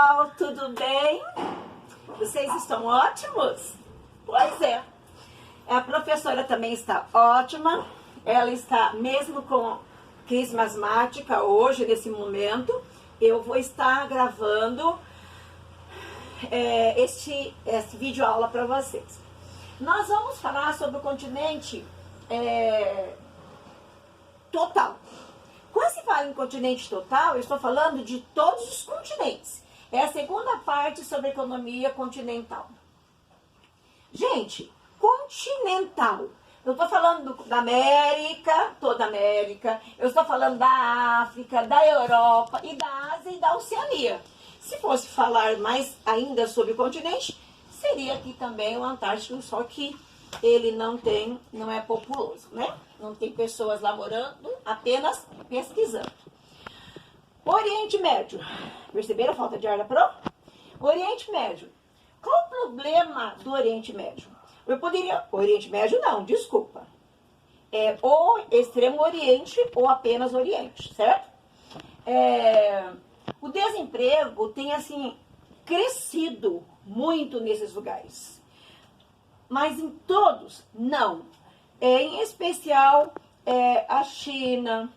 pessoal, tudo bem? Vocês estão ótimos? Pois é. A professora também está ótima. Ela está mesmo com crise asmática hoje, nesse momento. Eu vou estar gravando esse vídeo aula para vocês. Nós vamos falar sobre o continente total. Quando se fala em continente total, eu estou falando de todos os continentes. É a segunda parte sobre economia continental. Gente, continental. Eu estou falando da América, toda a América. Eu estou falando da África, da Europa e da Ásia e da Oceania. Se fosse falar mais ainda sobre o continente, seria aqui também o Antártico, só que ele não é populoso, né? Não tem pessoas lá morando, apenas pesquisando. Oriente Médio. Perceberam a falta de ar da Pro? Oriente Médio. Qual o problema do Oriente Médio? Eu poderia... Oriente Médio não, desculpa. É ou Extremo Oriente ou apenas Oriente, certo? O desemprego tem, assim, crescido muito nesses lugares. Mas em todos, não. Em especial, a China.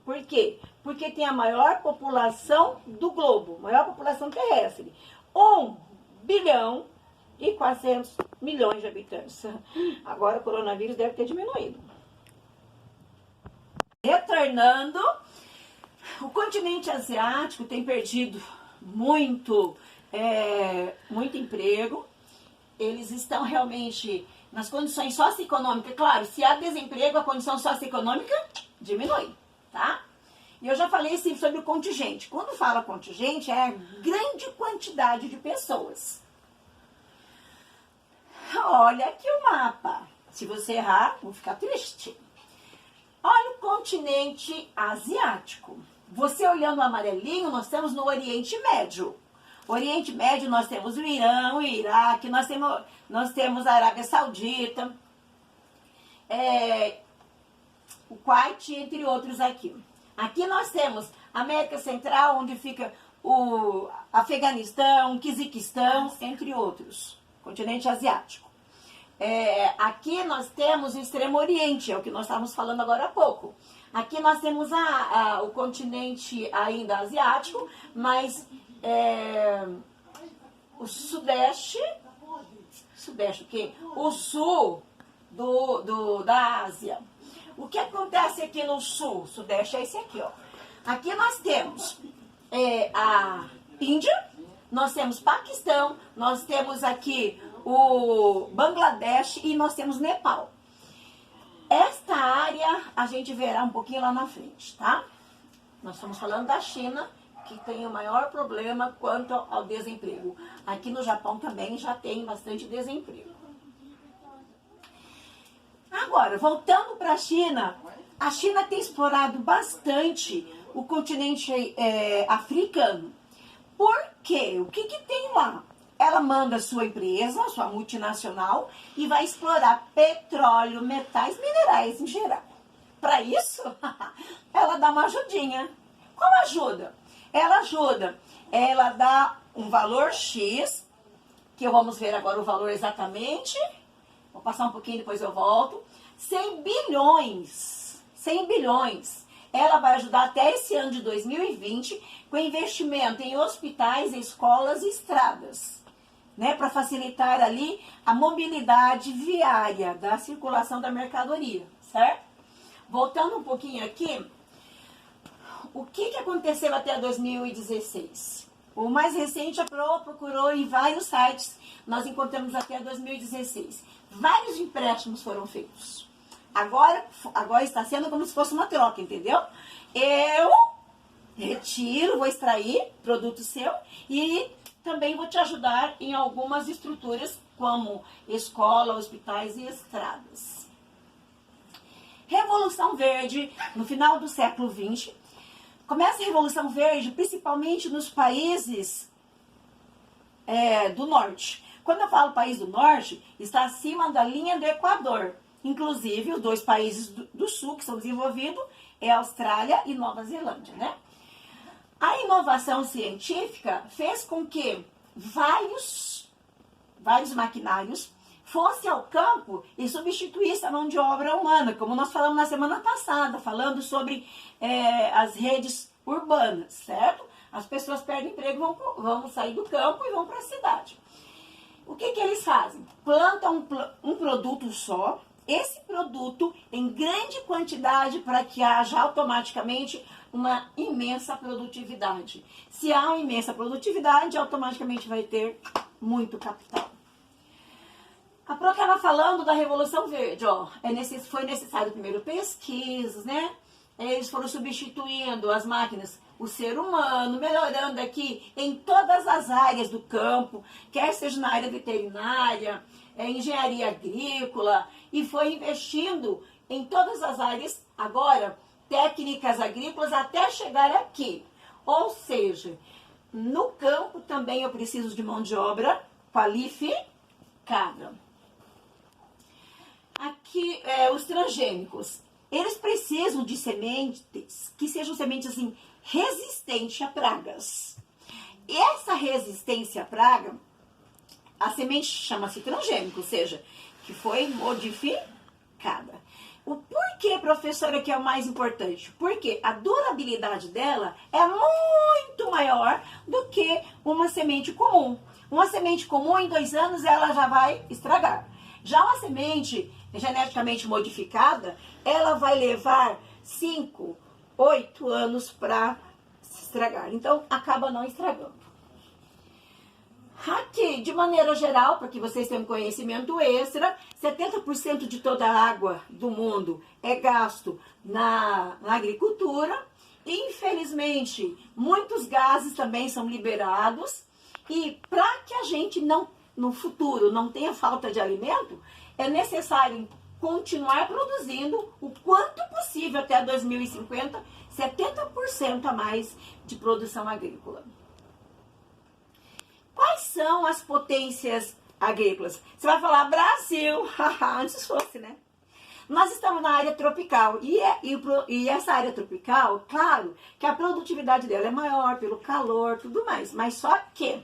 Por quê? Porque tem a maior população do globo, maior população terrestre. 1,4 bilhão de habitantes. Agora o coronavírus deve ter diminuído. Retornando, o continente asiático tem perdido muito emprego. Eles estão realmente nas condições socioeconômicas. Claro, se há desemprego, a condição socioeconômica diminui, tá? E eu já falei assim sobre o contingente. Quando fala contingente, é a grande quantidade de pessoas. Olha aqui o mapa. Se você errar, vou ficar triste. Olha o continente asiático. Você olhando o amarelinho, nós estamos no Oriente Médio. Oriente Médio, nós temos o Irã, o Iraque, nós temos a Arábia Saudita, o Kuwait, entre outros aqui. Aqui nós temos a América Central, onde fica o Afeganistão, Quizquistão, entre outros. Continente asiático. Aqui nós temos o Extremo Oriente, é o que nós estávamos falando agora há pouco. Aqui nós temos o continente ainda asiático, mas o Sudeste o quê? O Sul da Ásia. O que acontece aqui no Sul? Sudeste é esse aqui, ó. Aqui nós temos a Índia, nós temos Paquistão, nós temos aqui o Bangladesh e nós temos Nepal. Esta área a gente verá um pouquinho lá na frente, tá? Nós estamos falando da China, que tem o maior problema quanto ao desemprego. Aqui no Japão também já tem bastante desemprego. Agora, voltando para a China tem explorado bastante o continente africano. Por quê? O que tem lá? Ela manda sua empresa, sua multinacional, e vai explorar petróleo, metais, minerais em geral. Para isso, ela dá uma ajudinha. Qual ajuda? Ela dá um valor X, que vamos ver agora o valor exatamente. Vou passar um pouquinho, depois eu volto. 100 bilhões. Ela vai ajudar até esse ano de 2020 com investimento em hospitais, escolas e estradas, né, para facilitar ali a mobilidade viária da circulação da mercadoria, certo? Voltando um pouquinho aqui, o que aconteceu até 2016? O mais recente, a Pro procurou em vários sites, nós encontramos até 2016. Vários empréstimos foram feitos. Agora está sendo como se fosse uma troca, entendeu? Eu retiro, vou extrair produto seu e também vou te ajudar em algumas estruturas, como escola, hospitais e estradas. Revolução Verde, no final do século XX. Começa a Revolução Verde, principalmente nos países do norte. Quando eu falo país do norte, está acima da linha do Equador. Inclusive, os dois países do sul que são desenvolvidos é a Austrália e Nova Zelândia, né? A inovação científica fez com que vários maquinários fossem ao campo e substituíssem a mão de obra humana, como nós falamos na semana passada, falando sobre as redes urbanas, certo? As pessoas perdem emprego, vão sair do campo e vão para a cidade. O que eles fazem? Plantam um produto só, esse produto em grande quantidade para que haja automaticamente uma imensa produtividade. Se há uma imensa produtividade, automaticamente vai ter muito capital. A Pro estava falando da Revolução Verde, ó. Foi necessário primeiro pesquisas, né? Eles foram substituindo as máquinas, o ser humano, melhorando aqui em todas as áreas do campo, quer seja na área veterinária, engenharia agrícola, e foi investindo em todas as áreas, agora, técnicas agrícolas, até chegar aqui. Ou seja, no campo também eu preciso de mão de obra qualificada. Aqui, os transgênicos. Eles precisam de sementes que sejam sementes assim, resistentes a pragas. E essa resistência à praga, a semente chama-se transgênico, ou seja, que foi modificada. O porquê, professora, que é o mais importante? Porque a durabilidade dela é muito maior do que uma semente comum. Uma semente comum, em 2 anos, ela já vai estragar. Já uma semente geneticamente modificada, ela vai levar 5, 8 anos para se estragar. Então, acaba não estragando. Aqui, de maneira geral, para que vocês tenham conhecimento extra, 70% de toda a água do mundo é gasto na agricultura. E, infelizmente, muitos gases também são liberados. E para que a gente no futuro não tenha falta de alimento, é necessário continuar produzindo o quanto possível até 2050, 70% a mais de produção agrícola. Quais são as potências agrícolas? Você vai falar Brasil, antes fosse, né? Nós estamos na área tropical e essa área tropical, claro, que a produtividade dela é maior pelo calor, tudo mais, mas só que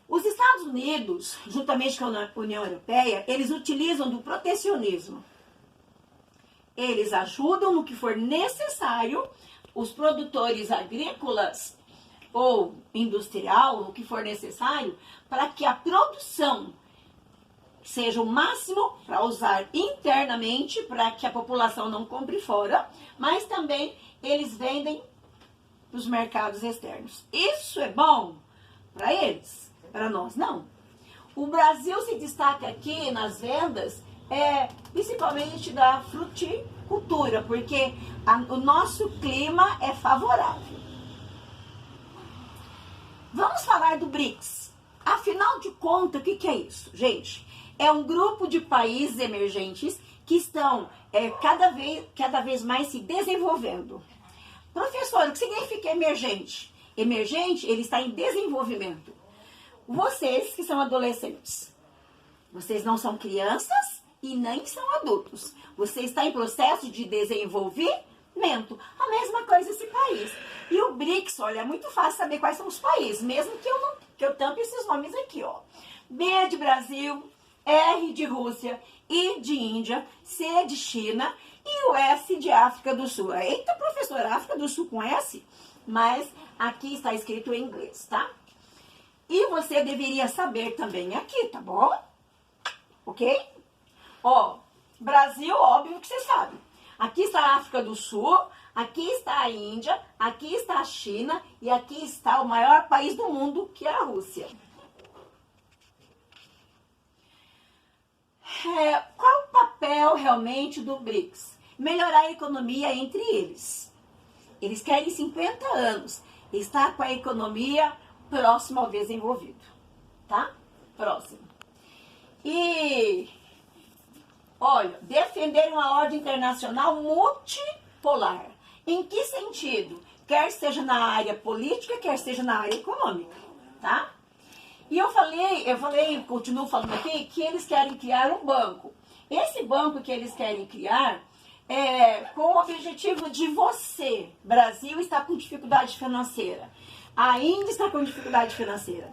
os Estados Unidos, juntamente com a União Europeia, eles utilizam do protecionismo. Eles ajudam no que for necessário os produtores agrícolas ou industrial, o que for necessário, para que a produção seja o máximo para usar internamente, para que a população não compre fora, mas também eles vendem para os mercados externos. Isso é bom para eles, para nós não. O Brasil se destaca aqui nas vendas, principalmente da fruticultura, porque o nosso clima é favorável. Vamos falar do BRICS. Afinal de contas, o que é isso, gente? É um grupo de países emergentes que estão cada vez mais se desenvolvendo. Professor, o que significa emergente? Emergente, ele está em desenvolvimento. Vocês que são adolescentes, vocês não são crianças e nem são adultos. Você está em processo de desenvolvimento. A mesma coisa esse país. E o BRICS, olha, é muito fácil saber quais são os países, mesmo que eu tampe esses nomes aqui, ó. B de Brasil, R de Rússia, I de Índia, C de China e o S de África do Sul. Eita, professora, África do Sul com S? Mas aqui está escrito em inglês, tá? E você deveria saber também aqui, tá bom? Ok? Ó, Brasil, óbvio que você sabe. Aqui está a África do Sul, aqui está a Índia, aqui está a China e aqui está o maior país do mundo, que é a Rússia. Qual o papel realmente do BRICS? Melhorar a economia entre eles. Eles querem 50 anos estar com a economia próxima ao desenvolvido, tá? Próximo. E, olha, defender uma ordem internacional multipolar. Em que sentido? Quer seja na área política, quer seja na área econômica, tá? E eu falei, continuo falando aqui, que eles querem criar um banco. Esse banco que eles querem criar com o objetivo de você, Brasil, está com dificuldade financeira, a Índia está com dificuldade financeira.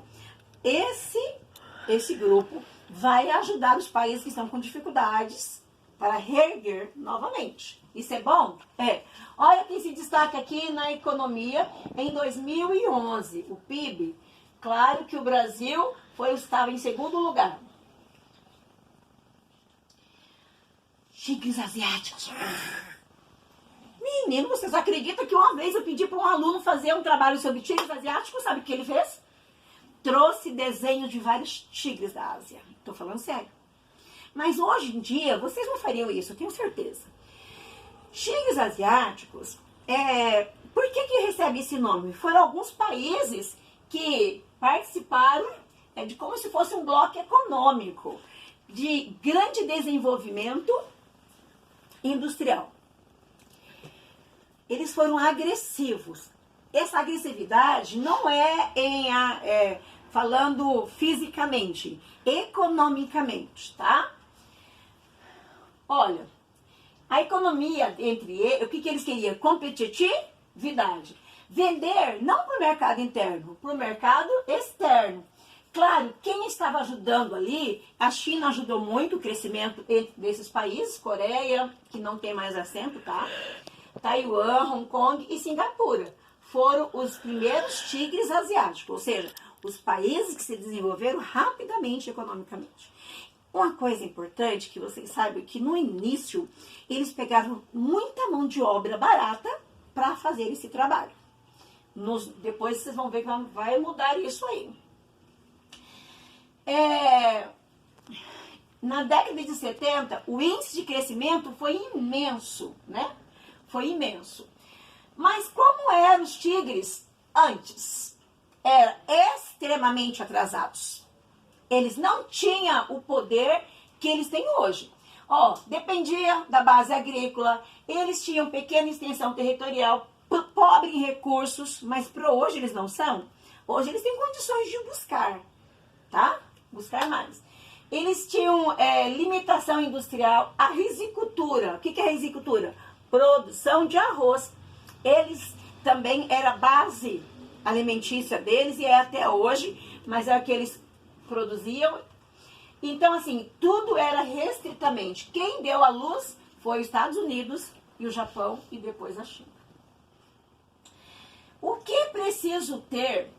Esse grupo vai ajudar os países que estão com dificuldades para reerguer novamente. Isso é bom? É. Olha quem se destaca aqui na economia em 2011, o PIB. Claro que o Brasil estava em segundo lugar. Tigres asiáticos. Menino, vocês acreditam que uma vez eu pedi para um aluno fazer um trabalho sobre tigres asiáticos? Sabe o que ele fez? Trouxe desenho de vários tigres da Ásia. Tô falando sério. Mas hoje em dia, vocês não fariam isso, eu tenho certeza. Tigres asiáticos, por que recebe esse nome? Foram alguns países que participaram de como se fosse um bloco econômico de grande desenvolvimento industrial. Eles foram agressivos. Essa agressividade não falando fisicamente, economicamente, tá? Olha, a economia entre eles, o que eles queriam? Competitividade. Vender não para o mercado interno, para o mercado externo. Claro, quem estava ajudando ali, a China ajudou muito o crescimento desses países, Coreia, que não tem mais acento, tá? Taiwan, Hong Kong e Singapura. Foram os primeiros tigres asiáticos, ou seja, os países que se desenvolveram rapidamente economicamente. Uma coisa importante que vocês sabem que no início eles pegaram muita mão de obra barata para fazer esse trabalho. Depois vocês vão ver que vai mudar isso aí. Na década de 70, o índice de crescimento foi imenso, né? Foi imenso. Mas como eram os tigres antes? Eram extremamente atrasados. Eles não tinham o poder que eles têm hoje. Dependia da base agrícola, eles tinham pequena extensão territorial, pobre em recursos, mas para hoje eles não são. Hoje eles têm condições de buscar, tá? Buscar mais. Eles tinham limitação industrial, a risicultura. O que é risicultura? Produção de arroz. Eles também era a base alimentícia deles e é até hoje, mas é o que eles produziam. Então, assim, tudo era restritamente. Quem deu a luz foi os Estados Unidos e o Japão e depois a China. O que é preciso ter?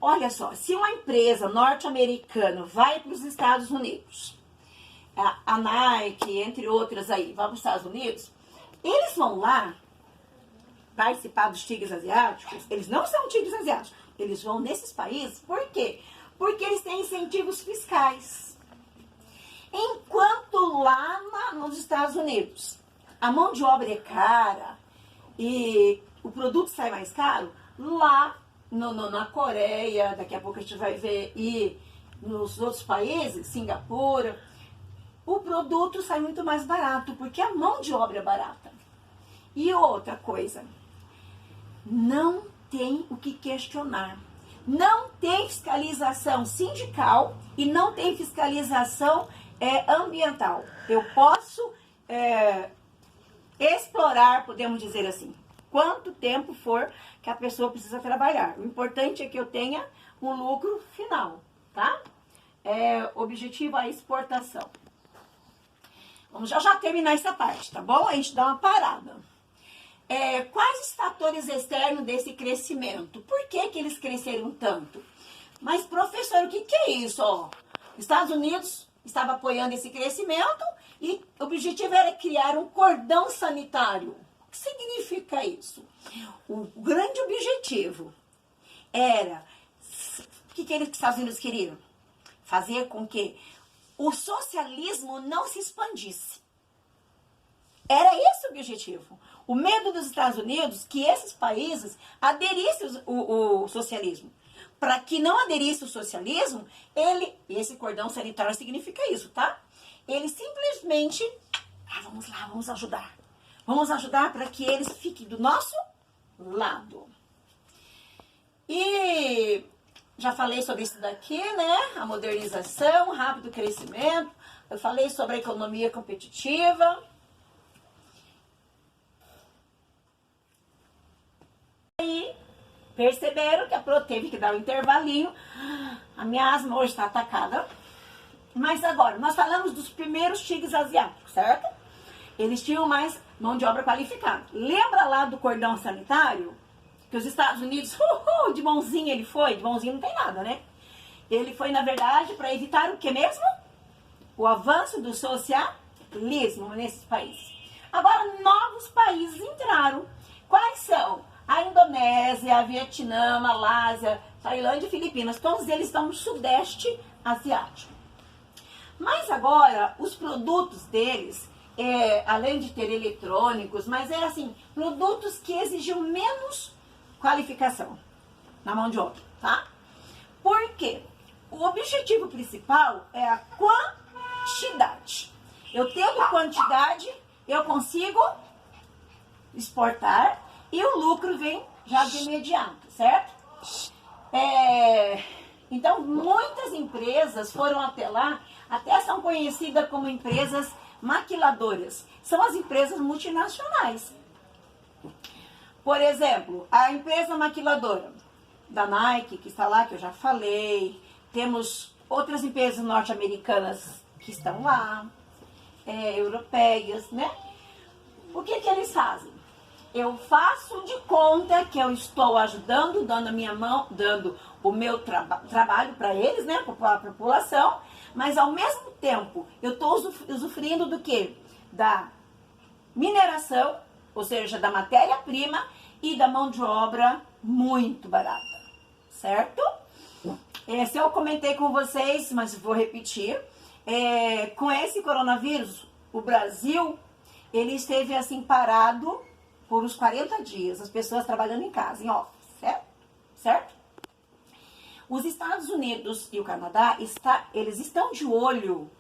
Olha só, se uma empresa norte-americana vai para os Estados Unidos, a Nike, entre outras aí, vai para os Estados Unidos, eles vão lá participar dos tigres asiáticos, eles não são tigres asiáticos, eles vão nesses países, por quê? Porque eles têm incentivos fiscais. Enquanto lá nos Estados Unidos, a mão de obra é cara e o produto sai mais caro, lá na Coreia, daqui a pouco a gente vai ver, e nos outros países, Singapura, o produto sai muito mais barato, porque a mão de obra é barata. E outra coisa, não tem o que questionar. Não tem fiscalização sindical e não tem fiscalização ambiental. Eu posso explorar, podemos dizer assim, quanto tempo for que a pessoa precisa trabalhar. O importante é que eu tenha um lucro final, tá? Objetivo a exportação. Vamos já terminar essa parte, tá bom? A gente dá uma parada. Quais os fatores externos desse crescimento? Por que eles cresceram tanto? Mas, professor, o que é isso? Estados Unidos estava apoiando esse crescimento e o objetivo era criar um cordão sanitário. O que significa isso? O grande objetivo era... O que os Estados Unidos queriam? Fazer com que o socialismo não se expandisse. Era esse o objetivo. O medo dos Estados Unidos que esses países aderissem o socialismo. Para que não aderisse o socialismo, esse cordão sanitário significa isso, tá? Ele simplesmente, vamos lá, vamos ajudar. Vamos ajudar para que eles fiquem do nosso lado. E já falei sobre isso daqui, né? A modernização, o rápido crescimento. Eu falei sobre a economia competitiva. Perceberam que a Pro teve que dar um intervalinho. A minha asma hoje está atacada. Mas agora, nós falamos dos primeiros tigres asiáticos, certo? Eles tinham mais mão de obra qualificada. Lembra lá do cordão sanitário? Que os Estados Unidos, de bonzinho ele foi? De bonzinho não tem nada, né? Ele foi, na verdade, para evitar o que mesmo? O avanço do socialismo nesses países. Agora, novos países entraram. Quais são? A Indonésia, a Vietnã, Malásia, Tailândia e Filipinas. Todos eles estão no Sudeste Asiático. Mas agora, os produtos deles, além de ter eletrônicos, mas eram assim, produtos que exigiam menos qualificação na mão de obra, tá? Por quê? O objetivo principal é a quantidade. Eu tendo quantidade, eu consigo exportar e o lucro vem já de imediato, certo? Então, muitas empresas foram até lá, até são conhecidas como empresas maquiladoras. São as empresas multinacionais. Por exemplo, a empresa maquiladora da Nike, que está lá, que eu já falei. Temos outras empresas norte-americanas que estão lá, europeias, né? O que eles fazem? Eu faço de conta que eu estou ajudando, dando a minha mão, dando o meu trabalho para eles, né, para a população, mas ao mesmo tempo eu estou usufruindo do quê? Da mineração, ou seja, da matéria-prima e da mão de obra muito barata, certo? Se eu comentei com vocês, mas vou repetir, com esse coronavírus, o Brasil, ele esteve assim parado por uns 40 dias, as pessoas trabalhando em casa, em office, certo? Os Estados Unidos e o Canadá, eles estão de olho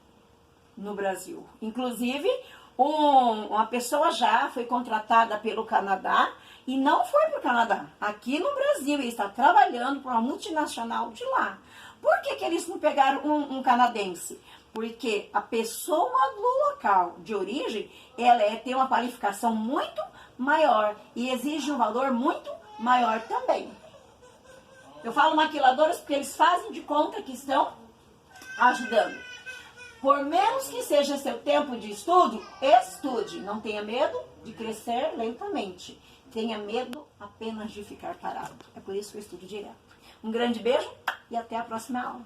no Brasil. Inclusive, uma pessoa já foi contratada pelo Canadá e não foi para o Canadá. Aqui no Brasil, ele está trabalhando para uma multinacional de lá. Por que eles não pegaram um canadense? Porque a pessoa do local de origem, ela tem uma qualificação muito maior e exige um valor muito maior também. Eu falo maquiladoras porque eles fazem de conta que estão ajudando. Por menos que seja seu tempo de estudo, estude. Não tenha medo de crescer lentamente. Tenha medo apenas de ficar parado. É por isso que eu estudo direto. Um grande beijo e até a próxima aula.